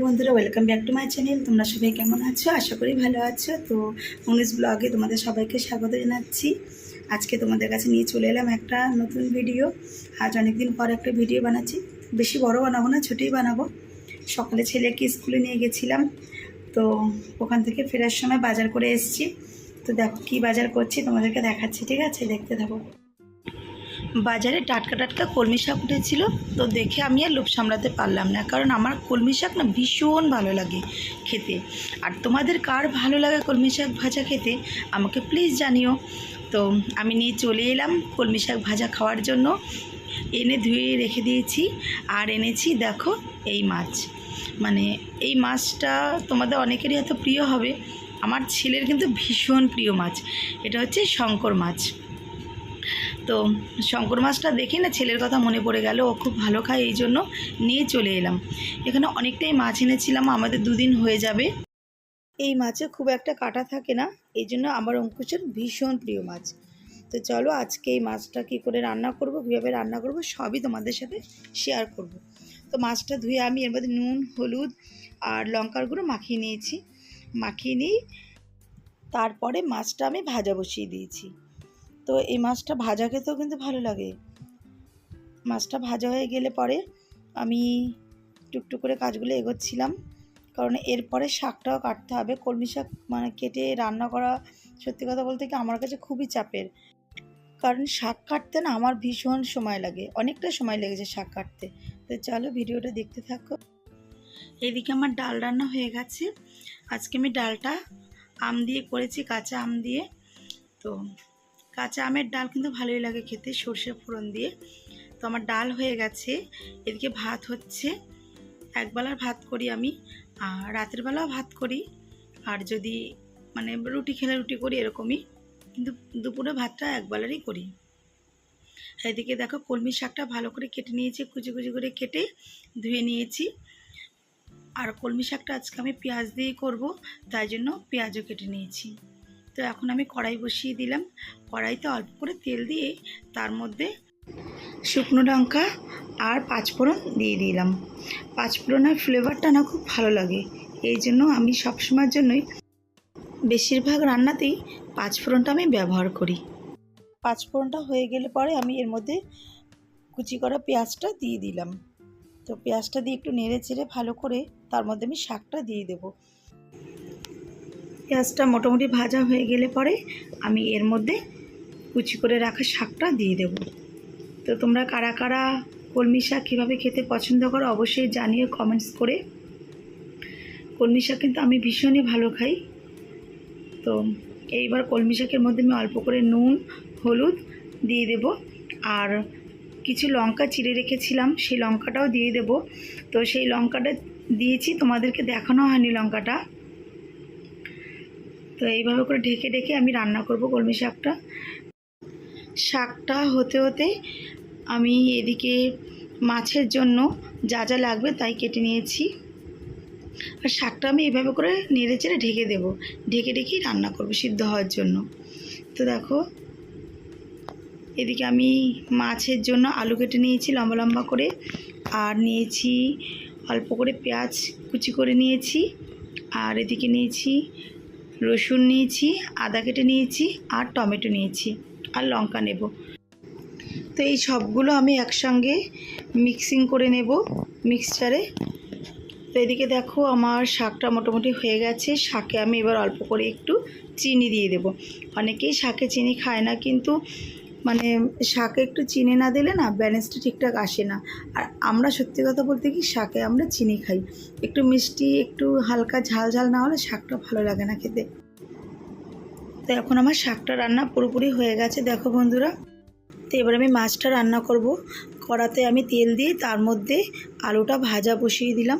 বন্ধুরা, welcome back to my channel. তোমরা সবাই কেমন আছো? আশা করি ভালো আছো। তো উনিশ ব্লগে তোমাদের সবাইকে স্বাগত জানাচ্ছি। আজকে তোমাদের কাছে নিয়ে চলে এলাম একটা নতুন ভিডিও। আজ অনেকদিন পর একটা ভিডিও বানাচ্ছি। বেশি বড় বানাবো না, ছোটোই বানাবো। সকালে ছেলেকে স্কুলে নিয়ে গেছিলাম, তো ওখান থেকে ফেরার সময় বাজার করে এসেছি। তো দেখো কী বাজার করছি তোমাদেরকে দেখাচ্ছি, ঠিক আছে? দেখতে থাকো। বাজারে টাটকা টাটকা কলমি শাক উঠেছিল, তো দেখে আমি আর লোভ সামলাতে পারলাম না, কারণ আমার কলমি শাক না ভীষণ ভালো লাগে খেতে। আর তোমাদের কার ভালো লাগে কলমি শাক ভাজা খেতে আমাকে প্লিজ জানিও। তো আমি নিয়ে চলে এলাম কলমি শাক ভাজা খাওয়ার জন্য। এনে ধুয়ে রেখে দিয়েছি। আর এনেছি দেখো এই মাছ, মানে এই মাছটা তোমাদের অনেকেরই হয়তো প্রিয় হবে, আমার ছেলের কিন্তু ভীষণ প্রিয় মাছ। এটা হচ্ছে শঙ্কর মাছ। তো শঙ্কর মাছটা দেখে না ছেলের কথা মনে পড়ে গেল, ও খুব ভালো খায়, এই জন্য নিয়ে চলে এলাম। এখানে অনেকটাই মাছ এনেছিলাম, আমাদের দুদিন হয়ে যাবে। এই মাছে খুব একটা কাটা থাকে না, এই জন্য আমার অঙ্কুশের ভীষণ প্রিয় মাছ। তো চলো আজকে এই মাছটা কী করে রান্না করব, কীভাবে রান্না করব সবই তোমাদের সাথে শেয়ার করব। তো মাছটা ধুয়ে আমি এর মধ্যে নুন, হলুদ আর লঙ্কার গুঁড়ো মাখিয়ে নিয়েছি। মাখিয়ে নিই, তারপরে মাছটা আমি ভাজা বসিয়ে দিয়েছি। তো এই মাছটা ভাজা খেতেও কিন্তু ভালো লাগে। মাছটা ভাজা হয়ে গেলে পরে আমি টুকটুক করে কাজগুলো এগোচ্ছিলাম, কারণ এরপরে শাকটাও কাটতে হবে। কলমি শাক মানে কেটে রান্না করা সত্যি কথা বলতে কি আমার কাছে খুবই চাপের, কারণ শাক কাটতে না আমার ভীষণ সময় লাগে, অনেকটা সময় লেগেছে শাক কাটতে। তো চলো ভিডিওটা দেখতে থাকো। এইদিকে আমার ডাল রান্না হয়ে গেছে। আজকে আমি ডালটা আম দিয়ে করেছি, কাঁচা আম দিয়ে। তো কাঁচা আমের ডাল কিন্তু ভালোই লাগে খেতে, সর্ষে ফোড়ন দিয়ে। তো আমার ডাল হয়ে গেছে, এদিকে ভাত হচ্ছে। একবেলার ভাত করি আমি, আর রাতের বেলাও ভাত করি, আর যদি মানে রুটি খেলে রুটি করি এরকমই, কিন্তু দুপুরে ভাতটা একবেলারই করি। এদিকে দেখো কলমি শাকটা ভালো করে কেটে নিয়েছি, কুচি কুচি করে কেটে ধুয়ে নিয়েছি। আর কলমি শাকটা আজকে আমি পেঁয়াজ দিয়েই করব, তাই জন্য পেঁয়াজও কেটে নিয়েছি। তো এখন আমি কড়াই বসিয়ে দিলাম। কড়াইতে অল্প করে তেল দিয়ে তার মধ্যে শুকনো লঙ্কা আর পাঁচফোড়ন দিয়ে দিলাম। পাঁচফোড়নের ফ্লেভারটা না খুব ভালো লাগে, এই জন্য আমি সবসময়ের জন্যই বেশিরভাগ রান্নাতেই পাঁচফোড়নটা আমি ব্যবহার করি। পাঁচফোড়নটা হয়ে গেলে পরে আমি এর মধ্যে কুচি করা পেঁয়াজটা দিয়ে দিলাম। তো পেঁয়াজটা দিয়ে একটু নেড়ে চেড়ে ভালো করে তার মধ্যে আমি শাকটা দিয়ে দেব। পেঁয়াজটা মোটামুটি ভাজা হয়ে গেলে পরে আমি এর মধ্যে কুচি করে রাখা শাকটা দিয়ে দেব। তো তোমরা কারা কারা কলমি শাক কীভাবে খেতে পছন্দ করো অবশ্যই জানিও কমেন্টস করে। কলমি শাক কিন্তু আমি ভীষণই ভালো খাই। তো এইবার কলমি শাকের মধ্যে আমি অল্প করে নুন, হলুদ দিয়ে দেব, আর কিছু লঙ্কা চিড়ে রেখেছিলাম সেই লঙ্কাটাও দিয়ে দেব। তো সেই লঙ্কাটা দিয়েছি, তোমাদেরকে দেখানো হয়নি লঙ্কাটা। তো এইভাবে করে ঢেকে ঢেকে আমি রান্না করব কলমি শাকটা। শাকটা হতে হতে আমি এদিকে মাছের জন্য যা যা লাগবে তাই কেটে নিয়েছি। আর শাকটা আমি এভাবে করে নেড়ে চেড়ে ঢেকে দেবো, ঢেকে ঢেকেই রান্না করব সিদ্ধ হওয়ার জন্য। তো দেখো এদিকে আমি মাছের জন্য আলু কেটে নিয়েছি লম্বা লম্বা করে, আর নিয়েছি অল্প করে পেঁয়াজ কুচি করে নিয়েছি, আর এদিকে নিয়েছি রসুন নিয়েছি, আদা কেটে নিয়েছি, আর টমেটো নিয়েছি, আর লঙ্কা নেব। তো এই সবগুলো আমি একসঙ্গে মিক্সিং করে নেব মিক্সচারে। তো এদিকে দেখো আমার শাকটা মোটামুটি হয়ে গেছে। শাকে আমি এবার অল্প করে একটু চিনি দিয়ে দেব। অনেকেই শাকে চিনি খায় না, কিন্তু মানে শাকে একটু চিনি না দিলে না ব্যালেন্সটা ঠিকঠাক আসে না। আর আমরা সত্যি কথা বলতে কি শাকে আমরা চিনি খাই, একটু মিষ্টি একটু হালকা ঝাল ঝাল না হলে শাকটা ভালো লাগে না খেতে। তো এখন আমার শাকটা রান্না পুরোপুরি হয়ে গেছে দেখো বন্ধুরা। তো এবার আমি মাছটা রান্না করব। কড়াতে আমি তেল দিয়ে তার মধ্যে আলুটা ভাজা বসিয়ে দিলাম।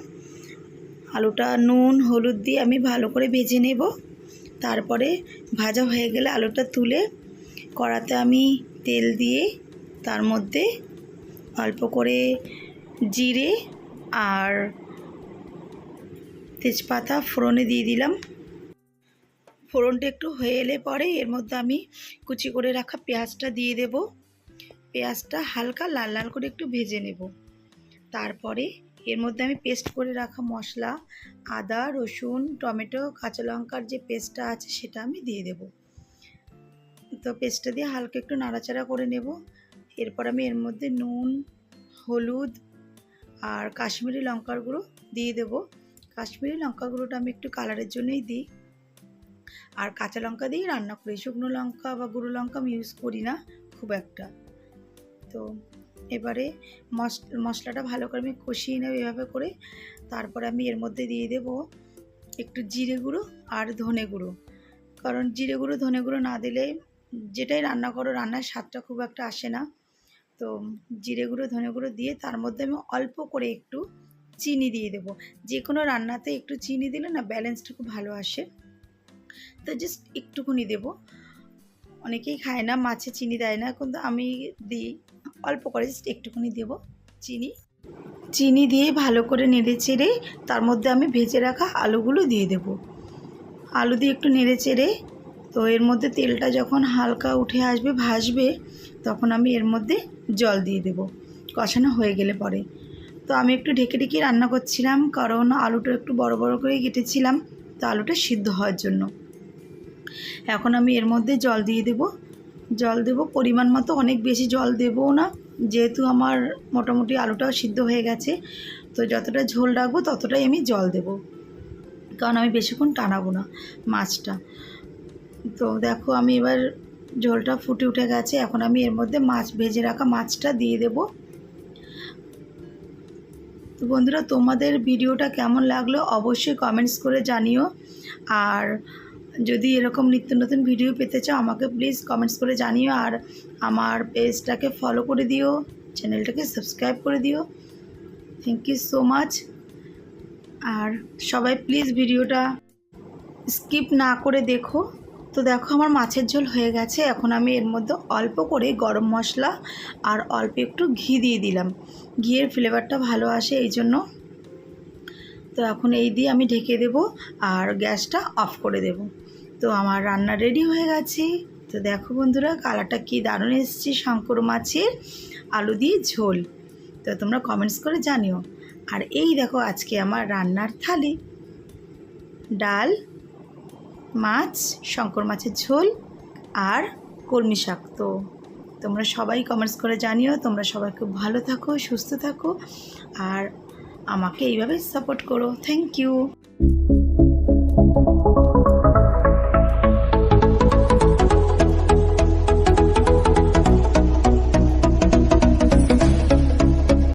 আলুটা নুন হলুদ দিয়ে আমি ভালো করে ভেজে নেব। তারপরে ভাজা হয়ে গেলে আলুটা তুলে কড়াতে আমি তেল দিয়ে তার মধ্যে অল্প করে জিরে আর তেজপাতা ফোড়নে দিয়ে দিলাম। ফোড়নটা একটু হয়ে এলে পরে এর মধ্যে আমি কুচি করে রাখা পেঁয়াজটা দিয়ে দেব। পেঁয়াজটা হালকা লাল লাল করে একটু ভেজে নেব। তারপরে এর মধ্যে আমি পেস্ট করে রাখা মশলা, আদা, রসুন, টমেটো, কাঁচা লঙ্কার যে পেস্টটা আছে সেটা আমি দিয়ে দেব। তো পেস্টটা দিয়ে হালকা একটু নাড়াচাড়া করে নেব। এরপর আমি এর মধ্যে নুন, হলুদ আর কাশ্মীরি লঙ্কার গুঁড়ো দিয়ে দেব। কাশ্মীরি লঙ্কা গুঁড়োটা আমি একটু কালারের জন্যই দিই, আর কাঁচা লঙ্কা দিয়েই রান্না করি। শুকনো লঙ্কা বা গুঁড়ো লঙ্কা আমি ইউজ করি না খুব একটা। তো এবারে মশলাটা ভালো করে আমি কষিয়ে নেব এভাবে করে। তারপরে আমি এর মধ্যে দিয়ে দেব একটু জিরে গুঁড়ো আর ধনে গুঁড়ো, কারণ জিরে গুঁড়ো ধনে গুঁড়ো না দিলে যেটাই রান্না করো রান্নার স্বাদটা খুব একটা আসে না। তো জিরে গুঁড়ো ধনে গুঁড়ো দিয়ে তার মধ্যে আমি অল্প করে একটু চিনি দিয়ে দেব। যে কোনো রান্নাতে একটু চিনি দিলে না ব্যালেন্সটা খুব ভালো আসে। তো জাস্ট একটুখানি দেব, অনেকেই খায় না, মাছে চিনি দেয় না, কিন্তু আমি দিই অল্প করে, জাস্ট একটুখানি দেব চিনি দিয়ে ভালো করে নেড়ে চেড়ে তার মধ্যে আমি ভেজে রাখা আলুগুলো দিয়ে দেব। আলু দিয়ে একটু নেড়ে চেড়ে, তো এর মধ্যে তেলটা যখন হালকা উঠে আসবে ভাসবে, তখন আমি এর মধ্যে জল দিয়ে দেব কষানো হয়ে গেলে পরে। তো আমি একটু ঢেকে ঢেকে রান্না করছিলাম, কারণ আলুটা একটু বড় বড় করে কেটেছিলাম, তো আলুটা সিদ্ধ হওয়ার জন্য। এখন আমি এর মধ্যে জল দিয়ে দেব পরিমাণ মতো, অনেক বেশি জল দেবও না, যেহেতু আমার মোটামুটি আলুটাও সিদ্ধ হয়ে গেছে। তো যতটা ঝোল রাখবো ততটাই আমি জল দেব, কারণ আমি বেশিক্ষণ টানাবো না মাছটা। তো দেখো আমি এবার ঝোলটা ফুটে উঠে গেছে, এখন আমি এর মধ্যে ভেজে রাখা মাছটা দিয়ে দেব। তো বন্ধুরা, তোমাদের ভিডিওটা কেমন লাগলো অবশ্যই কমেন্টস করে জানিও। আর যদি এরকম নিত্য নতুন ভিডিও পেতে চাও আমাকে প্লিজ কমেন্টস করে জানিও। আর আমার পেজটাকে ফলো করে দিও, চ্যানেলটাকে সাবস্ক্রাইব করে দিও। Thank you so much. আর সবাই প্লিজ ভিডিওটা স্কিপ না করে দেখো। তো দেখো আমার মাছের ঝোল হয়ে গেছে। এখন আমি এর মধ্যে অল্প করে গরম মশলা আর অল্প একটু ঘি দিয়ে দিলাম, ঘিয়ের ফ্লেভারটা ভালো আসে এই জন্য। তো এখন এই দিয়ে আমি ঢেকে দেব আর গ্যাসটা অফ করে দেব। তো আমার রান্না রেডি হয়ে গেছে। তো দেখো বন্ধুরা, কালারটা কি দারুণ এসেছে, শঙ্কর মাছের আলু দিয়ে ঝোল। তো তোমরা কমেন্টস করে জানিও। আর এই দেখো আজকে আমার রান্নার থালি, ডাল, মাছ, শঙ্কর মাছের ঝোল আর কলমি শাক। তো তোমরা সবাই কমেন্টস করে জানিও। তোমরা সবাই খুব ভালো থাকো, সুস্থ থাকো, আর আমাকে এইভাবে সাপোর্ট করো। Thank you.